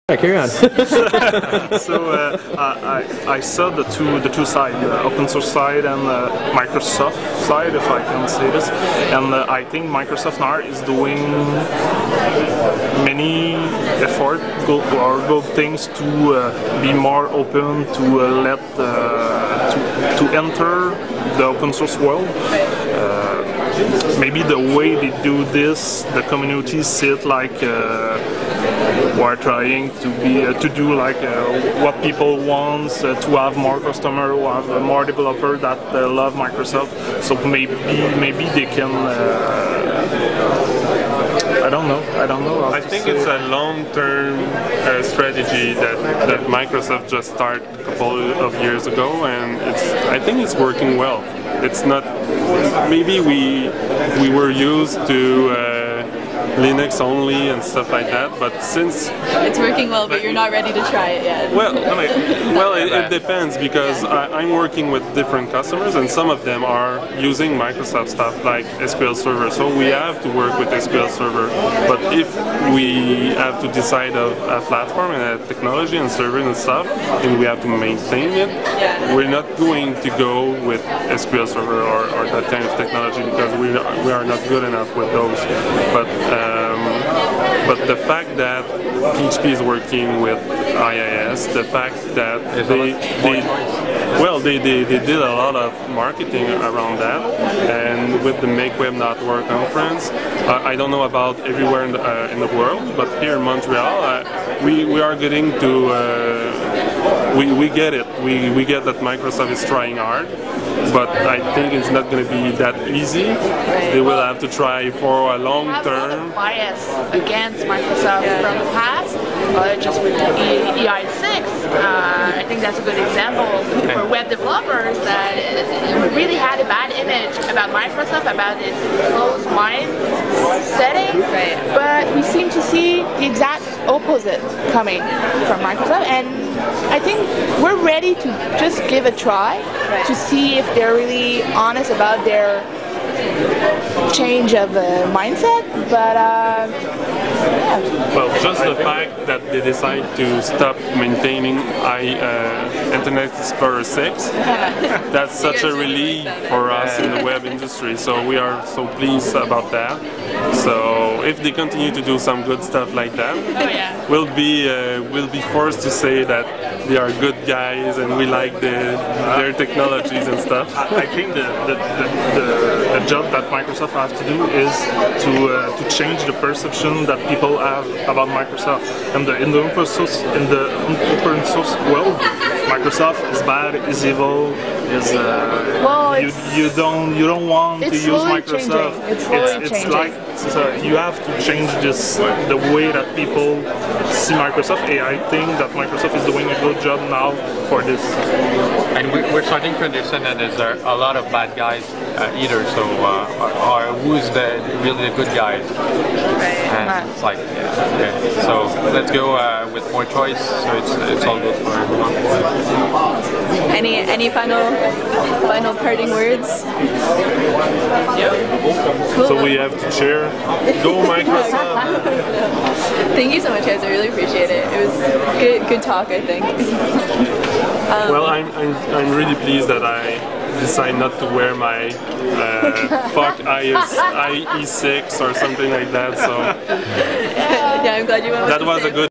Yeah, carry on. So I saw the two sides, the open source side and the Microsoft side, if I can say this. And I think Microsoft now is doing many effort good things to be more open, to let to enter the open source world. Maybe the way they do this, the community see it like we're trying to do like what people want, to have more customers, to have more developers that love Microsoft. So maybe they can. I don't know. I think it's a long-term strategy that Microsoft just started a couple of years ago, and I think it's working well. It's not. Maybe we were used to Linux only and stuff like that, but since it's working well, but you're not ready to try it yet. Well, it depends, because I'm working with different customers, and some of them are using Microsoft stuff like SQL Server. So we have to work with SQL Server. But if we have to decide of a platform and a technology and servers and stuff, and we have to maintain it, we're not going to go with SQL Server or that kind of technology, because we are not good enough with those. But the fact that PHP is working with IIS, the fact that they did a lot of marketing around that, and with the Make Web Network conference, I don't know about everywhere in the world, but here in Montreal, we are getting to. We get it. We get that Microsoft is trying hard, but I think it's not going to be that easy. They will have to try for a long term. I have a lot of bias against Microsoft from the past, just with the EI6. I think that's a good example for web developers that really had a bad image about Microsoft, about its closed mind setting. Right. But we seem to see the exact opposite coming from Microsoft, and I think we're ready to just give a try to see if they're really honest about their change of mindset. But yeah. Well, just the fact that they decide to stop maintaining Internet Explorer 6, that's such a relief for us in the web industry. So we are so pleased about that. So if they continue to do some good stuff like that, we'll be forced to say that they are good guys and we like their technologies and stuff. I think the job that Microsoft has to do is to change the perception that people have about Microsoft. And in the open source world, Microsoft is bad, is evil, is you don't want to use Microsoft. It's like you have to change the way that people see Microsoft. I think that Microsoft is doing a good job now for this. And we're starting to understand that there's a lot of bad guys either. So who's really the good guys? And it's like, okay. So let's go with more choice. So it's all good for everyone. Any final parting words? Cool. So we have to share. Go Microsoft! Thank you so much, guys. I really appreciate it. It was good talk, I think. Well, I'm really pleased that I decide not to wear my fuck IE6 or something like that. So yeah, I'm glad you went with that was a good.